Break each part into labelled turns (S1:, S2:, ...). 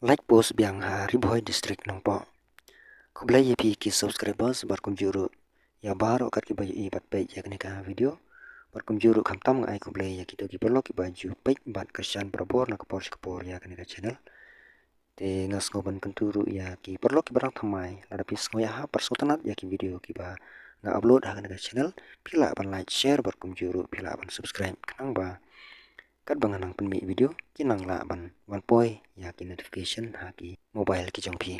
S1: like post biang ha Riboy district nang po. Kublay yepi ki subscribers barkum juru ya baro kat ki bayu ibat page ya ka video barkum juru kam tam ngai kublay ya kita ki perlo ki baju page bat kersan berbor na kapor ya ka channel te ngas ngoban kenturu ya ki perlo ki barang thamai ladapis ngoya ha persotanat ya ki video ki ba nga upload ha ka channel pila ban like share barkum juru pila ban subscribe kanang ba kat banganang penmi video kinang la ban one point ya ki notification ha ki mobile ki jongpi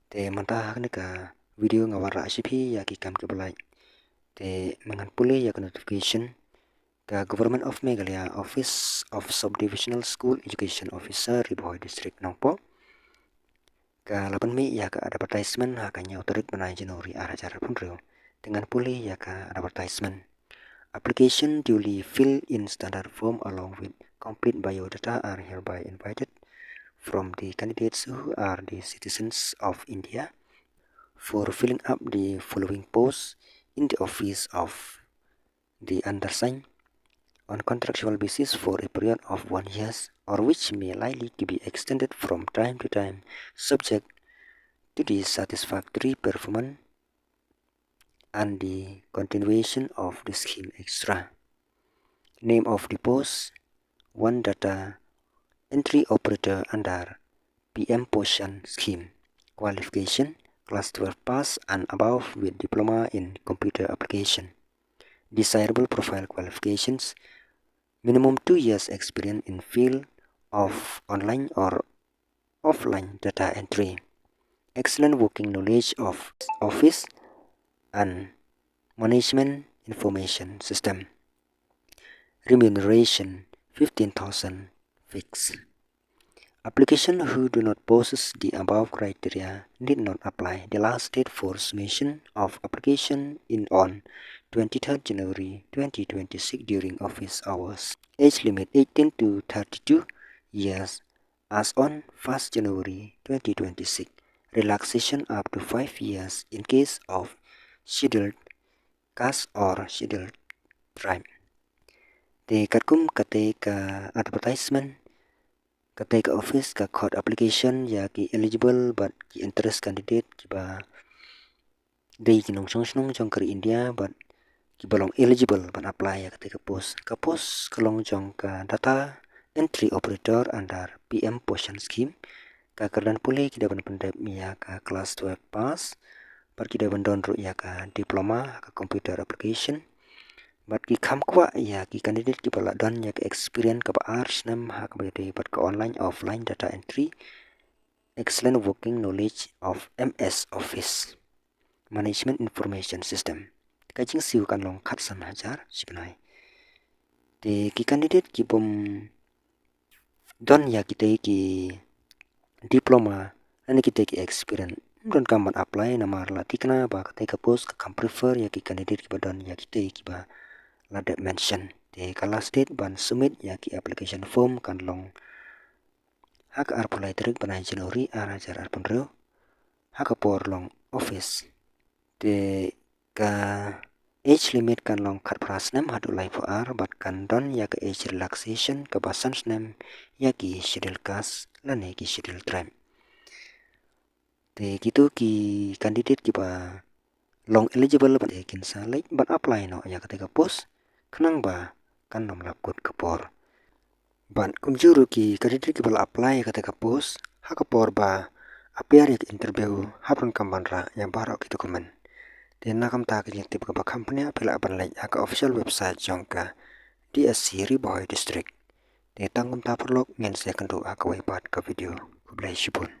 S1: te mantah ka video ngawara sipi ya ki kam ke belai te mangan pule ya ka notification ka Government of Meghalaya Office of Subdivisional School Education Officer Riboy District Nongpo ka 8 Mei ya ka advertisement ha ka nyau tarik banai Januari arah cara punreu dengan pule ya ka advertisement application duly fill in standard form along with complete biodata are hereby invited from the candidates who are the citizens of India for filling up the following posts in the office of the undersigned on contractual basis for a period of 1 year or which may likely to be extended from time to time subject to the satisfactory performance and the continuation of the scheme extra. Name of the post: one data entry operator under PM Poshan scheme. Qualification: class 12 pass and above with diploma in computer application. Desirable profile qualifications: minimum 2 years experience in field of online or offline data entry. Excellent working knowledge of Office and Management Information System. Remuneration 15,000 fixed. Application who do not possess the above criteria need not apply. The last date for submission of application in on 23rd January 2026 during office hours. Age limit 18 to 32 years as on 1st January 2026. Relaxation up to 5 years in case of scheduled caste or scheduled tribe. Te katkum kate ka advertisement kate ka office ka code application ya ki eligible but ki interest candidate ki ba dei ki nong jong kari India but ki balong eligible ban apply ya kate ka post kalong jong ka data entry operator under PM Poshan scheme ka kerdan pule ki daban pendep ya ka class 12 pass par ki daban don ru ya ka diploma ka computer application but ki kham kwa ya ki candidate ki bala don ya ka experience ka ba arts nam ha ka ba but ka online offline data entry excellent working knowledge of MS Office Management Information System ka jing siu kan long khat san hajar signai te ki candidate ki bom don ya kita ki diploma ani kita ki experience don kam ban apply namar la tikna ba ka post ka kam prefer ya ki candidate ki ba don ya kita ki ba lada mention te kala state ban submit ya ki application form kan long hak arpulai terik banai Januari ara jar arpunreu hak por long office te ka age limit kan long khat pras nam hadu lai for ar but kan don ya ka age relaxation ka basan nam ya ki schedule caste lane ki schedule tribe te gitu ki candidate ki ba long eligible ban kin sa like ban apply no ya ka post kenang ba kan nom lapkut kapor ban kumjuru ki candidate ki bala apply ka post ha kapor ba appear at interview hapun kambanra yang baro ki dokumen te nakam ta ki tip ka company apela ban like ka official website jongka DSC Riboy District te tangkum ta perlok ngen se kandu aka wai pat ka video kublai shipun